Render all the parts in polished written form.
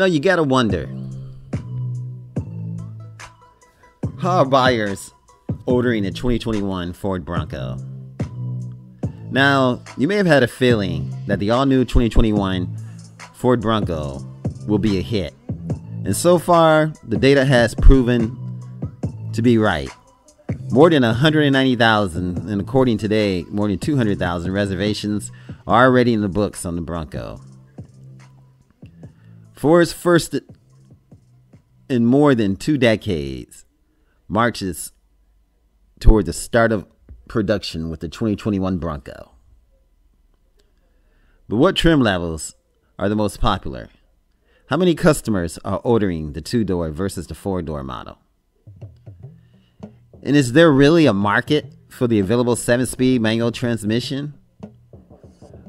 You gotta wonder, how are buyers ordering a 2021 Ford Bronco? Now, you may have had a feeling that the all-new 2021 Ford Bronco will be a hit. And so far, the data has proven to be right. More than 190,000, and according to today, more than 200,000 reservations are already in the books on the Bronco. Ford's first in more than 2 decades marches toward the start of production with the 2021 Bronco. But what trim levels are the most popular? How many customers are ordering the 2-door versus the 4-door model? And is there really a market for the available 7-speed manual transmission,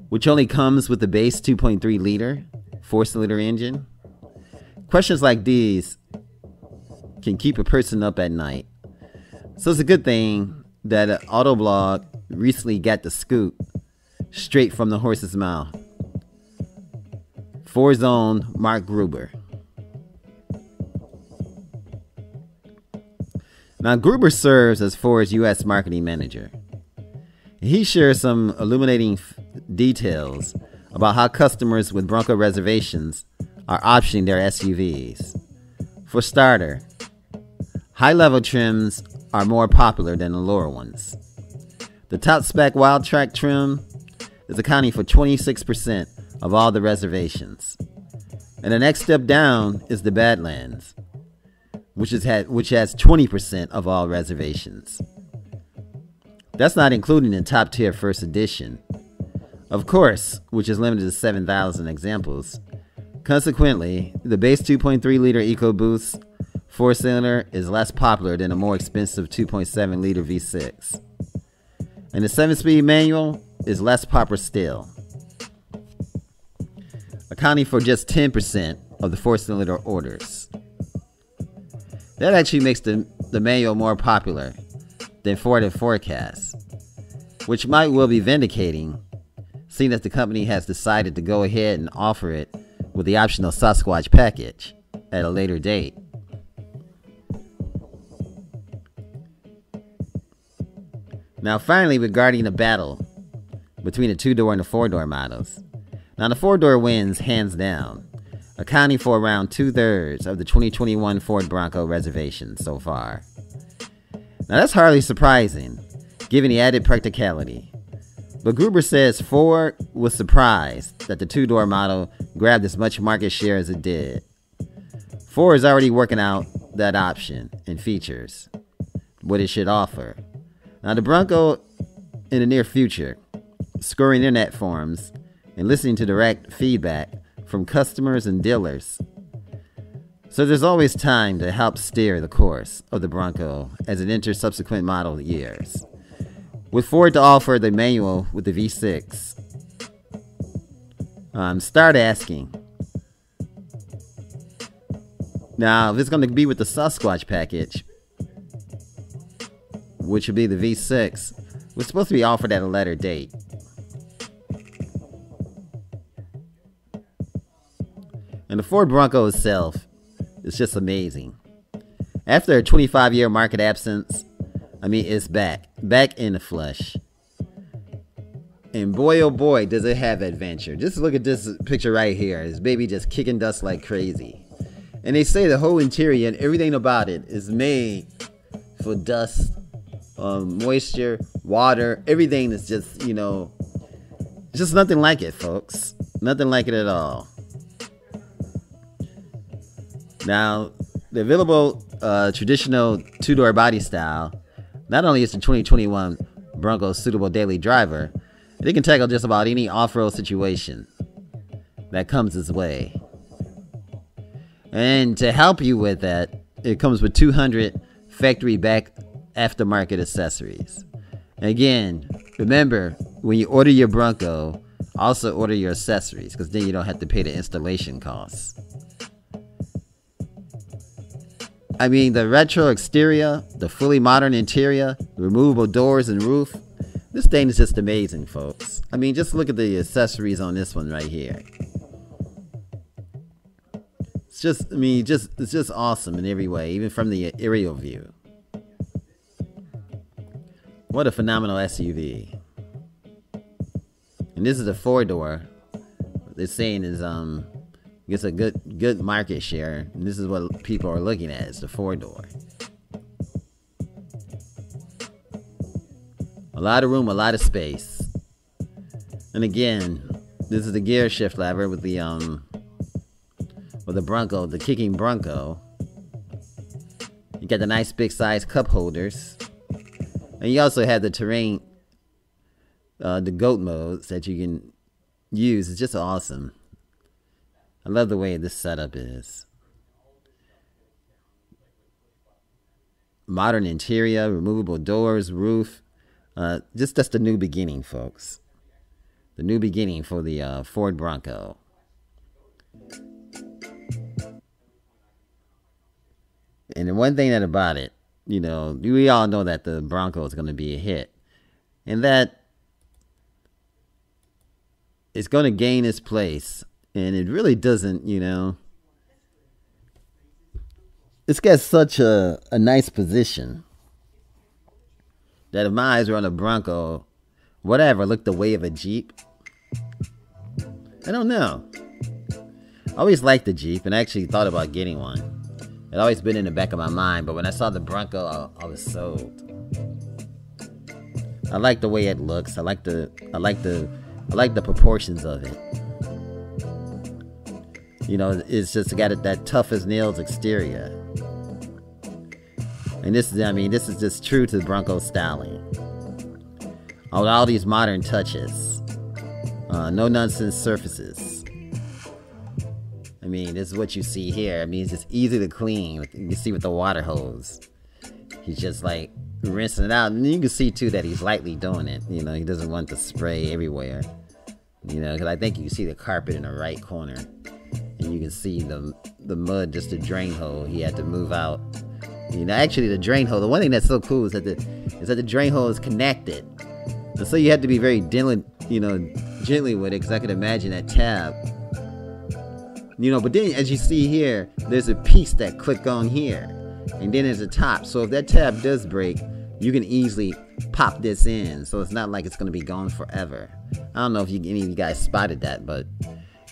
which only comes with the base 2.3 liter 4-cylinder engine? Questions like these can keep a person up at night. So it's a good thing that Autoblog recently got the scoop straight from the horse's mouth. Ford's own Mark Gruber. Now, Gruber serves as Ford's U.S. marketing manager. He shares some illuminating details about how customers with Bronco reservations are optioning their SUVs. For starter, high-level trims are more popular than the lower ones. The top spec Wildtrak trim is accounting for 26% of all the reservations. And the next step down is the Badlands, which has 20% of all reservations. That's not including the top tier first edition, of course, which is limited to 7,000 examples. Consequently, the base 2.3 liter EcoBoost 4-cylinder is less popular than a more expensive 2.7 liter V6. And the 7-speed manual is less popular still, accounting for just 10% of the 4-cylinder orders. That actually makes the manual more popular than Ford had forecast, which might well be vindicating, seeing that the company has decided to go ahead and offer it with the optional Sasquatch package at a later date. Now finally, regarding the battle between the 2-door and the 4-door models. Now the 4-door wins hands down, accounting for around 2/3 of the 2021 Ford Bronco reservations so far. Now that's hardly surprising, given the added practicality. But Gruber says Ford was surprised that the 2-door model grabbed as much market share as it did. Ford is already working out that option and features, what it should offer. Now the Bronco in the near future, scouring internet forums and listening to direct feedback from customers and dealers. So there's always time to help steer the course of the Bronco as it enters subsequent model years. With Ford to offer the manual with the V6, start asking. Now, if it's going to be with the Sasquatch package, which would be the V6, was supposed to be offered at a later date. And the Ford Bronco itself is just amazing. After a 25-year market absence, it's back in the flesh. And boy, oh boy, does it have adventure. Just look at this picture right here. This baby just kicking dust like crazy. And they say the whole interior and everything about it is made for dust, moisture, water. Everything is just, just nothing like it, folks. Nothing like it at all. Now, the available traditional 2-door body style, not only is the 2021 Bronco suitable daily driver, it can tackle just about any off-road situation that comes its way. And to help you with that, it comes with 200 factory-back aftermarket accessories. Again, remember, when you order your Bronco, also order your accessories, because then you don't have to pay the installation costs. The retro exterior, the fully modern interior, removable doors and roof. This thing is just amazing, folks. Just look at the accessories on this one right here. Just, I mean, it's just awesome in every way, even from the aerial view. What a phenomenal SUV. And this is a 4-door. They're saying is gets a good market share. And this is what people are looking at. It's the 4-door. A lot of room, a lot of space. And again, this is the gear shift lever with the Bronco, the kicking Bronco. You got the nice big size cup holders. And you also have the terrain, the GOAT modes that you can use. It's just awesome. I love the way this setup is. Modern interior, removable doors, roof. That's the new beginning, folks. The new beginning for the Ford Bronco. And the one thing about it, you know, we all know that the Bronco is going to be a hit. And that it's going to gain its place. And it really doesn't, you know. It's got such a nice position that if my eyes were on a Bronco, would I ever look the way of a Jeep? I don't know. I always liked the Jeep and I actually thought about getting one. It's always been in the back of my mind, but when I saw the Bronco, I was sold. I like the way it looks. I like the proportions of it. You know, it's just got that tough as nails exterior. And this is just true to the Bronco styling. All these modern touches. No nonsense surfaces. I mean, this is what you see here. I mean, it's just easy to clean. You can see with the water hose. He's just like rinsing it out. And you can see too that he's lightly doing it. You know, he doesn't want the spray everywhere. You know, because I think you can see the carpet in the right corner. And you can see the mud, just the drain hole he had to move out. You know, actually the drain hole, the one thing that's so cool is that the drain hole is connected. And so you have to be very gently with it, because I can imagine that tab. You know, but then as you see here, there's a piece that click on here. And then there's a top. So if that tab does break, you can easily pop this in. So it's not like it's going to be gone forever. I don't know if any of you guys spotted that, but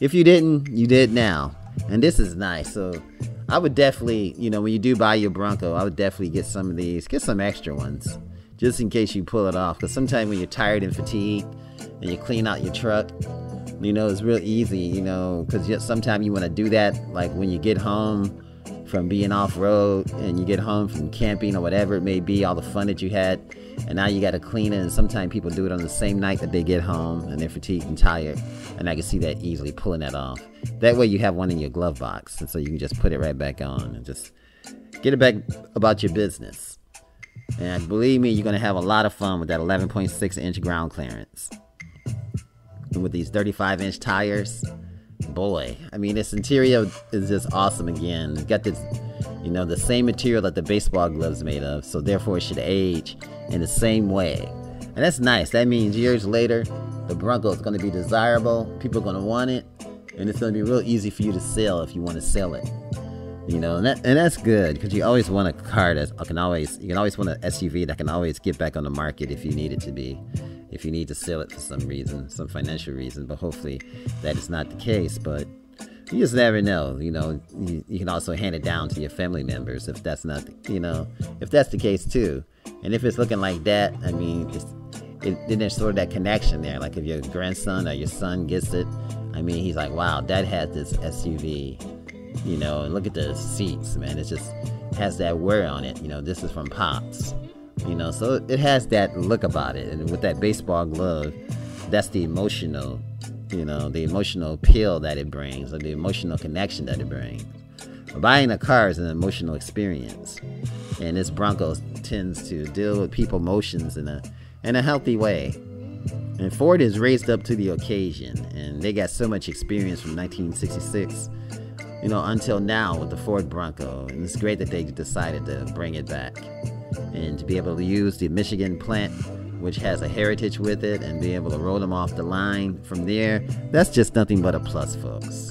if you didn't, you did now. And this is nice. So I would definitely, you know, when you do buy your Bronco, I would definitely get some of these. Get some extra ones. Just in case you pull it off. Because sometimes when you're tired and fatigued and you clean out your truck, you know, it's real easy, you know, because sometimes you want to do that, like when you get home from being off-road and you get home from camping or whatever it may be, all the fun that you had, and now you got to clean it. And sometimes people do it on the same night that they get home and they're fatigued and tired, and I can see that easily pulling that off. That way you have one in your glove box, and so you can just put it right back on and just get it back about your business. And believe me, you're going to have a lot of fun with that 11.6 inch ground clearance. And with these 35-inch tires, boy, I mean, this interior is just awesome again. It's got this, you know, the same material that the baseball glove's made of, so therefore it should age in the same way. And that's nice. That means years later, the Bronco is going to be desirable. People are going to want it, and it's going to be real easy for you to sell if you want to sell it. You know, and that's good, because you always want a car that you can always want an SUV that can always get back on the market if you need it to be. If you need to sell it for some reason, some financial reason, but hopefully that is not the case. But you just never know. You know, you can also hand it down to your family members if that's not, you know, if that's the case too. And if it's looking like that, I mean, then there's sort of that connection there. Like if your grandson or your son gets it, I mean, he's like, wow, Dad had this SUV, you know, and look at the seats, man. It just has that wear on it. You know, this is from Pops. You know, so it has that look about it. And with that baseball glove, that's the emotional, you know, the emotional appeal that it brings, or the emotional connection that it brings. Buying a car is an emotional experience. And this Bronco tends to deal with people's emotions in a healthy way. And Ford is raised up to the occasion. And they got so much experience from 1966, you know, until now with the Ford Bronco. And it's great that they decided to bring it back. And to be able to use the Michigan plant, which has a heritage with it, and be able to roll them off the line from there, that's just nothing but a plus, folks.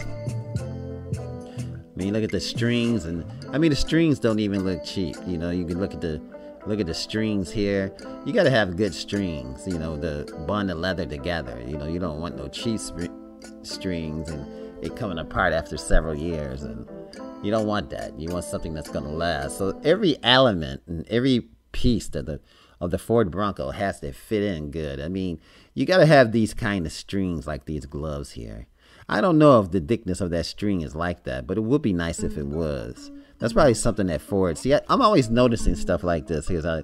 I mean, look at the strings, and I mean the strings don't even look cheap. You know, you can look at the strings here. You got to have good strings, you know, to bond the leather together. You know, you don't want no cheap strings and it coming apart after several years, and you don't want that. You want something that's going to last. So every element and every piece of the Ford Bronco has to fit in good. I mean, you got to have these kind of strings like these gloves here. I don't know if the thickness of that string is like that, but it would be nice if it was. That's probably something that Ford... See, I'm always noticing stuff like this because I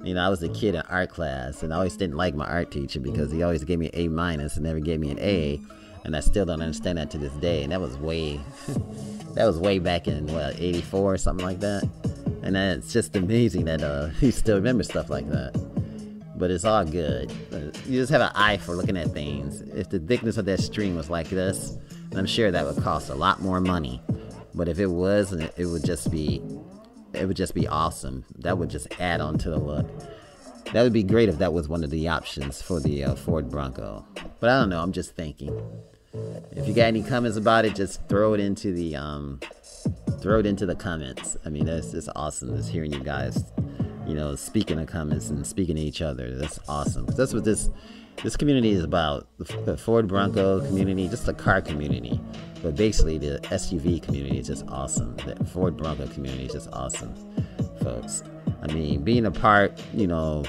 was a kid in art class, and I always didn't like my art teacher because he always gave me an A- and never gave me an A, and I still don't understand that to this day. And that was way back in, what, 84 or something like that? And it's just amazing that he still remembers stuff like that. But it's all good. You just have an eye for looking at things. If the thickness of that string was like this, I'm sure that would cost a lot more money. But if it was, it would just be awesome. That would just add on to the look. That would be great if that was one of the options for the Ford Bronco. But I don't know. I'm just thinking. If you got any comments about it, just throw it into the comments. I mean, that's just awesome. Just hearing you guys, you know, speaking in the comments and speaking to each other. That's awesome. That's what this community is about. The Ford Bronco community, just the car community. But basically, the SUV community is just awesome. The Ford Bronco community is just awesome, folks. I mean, being a part, you know,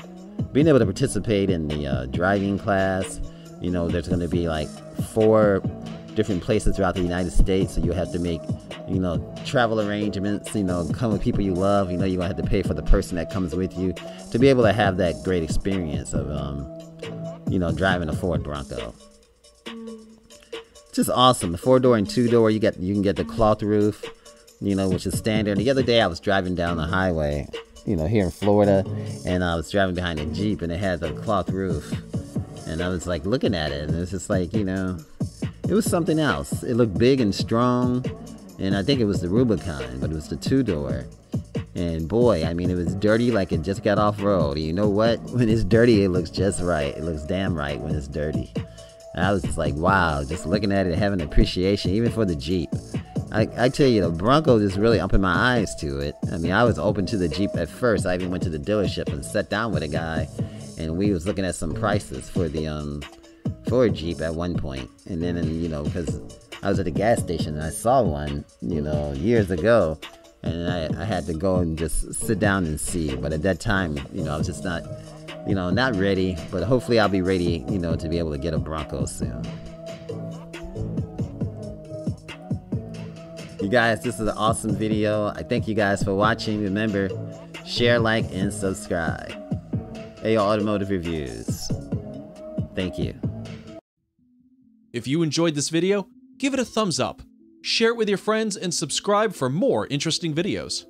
being able to participate in the driving class, you know, there's going to be like 4 different places throughout the United States. So you have to make, you know, travel arrangements, you know, come with people you love. You know, you're going to have to pay for the person that comes with you to be able to have that great experience of, you know, driving a Ford Bronco. Just awesome. The 4-door and 2-door, you can get the cloth roof, you know, which is standard. The other day I was driving down the highway, you know, here in Florida, and I was driving behind a Jeep, and it had the cloth roof, and I was like looking at it, and it was just like, you know, it was something else. It looked big and strong, and I think it was the Rubicon, but it was the 2-door. And boy, I mean, it was dirty like it just got off road. You know what? When it's dirty, it looks just right. It looks damn right when it's dirty. And I was just like, wow, just looking at it, having appreciation, even for the Jeep. I tell you, the Bronco just really opened my eyes to it. I mean, I was open to the Jeep at first. I even went to the dealership and sat down with a guy, and we was looking at some prices for the for a Jeep at one point. And then, you know, because I was at a gas station and I saw one, you know, years ago, and I had to go and just sit down and see. But at that time, you know, I was just not, you know, not ready. But hopefully I'll be ready, you know, to be able to get a Bronco soon. You guys, this is an awesome video. I thank you guys for watching. Remember, share, like, and subscribe. AO Automotive Reviews. Thank you. If you enjoyed this video, give it a thumbs up, share it with your friends, and subscribe for more interesting videos.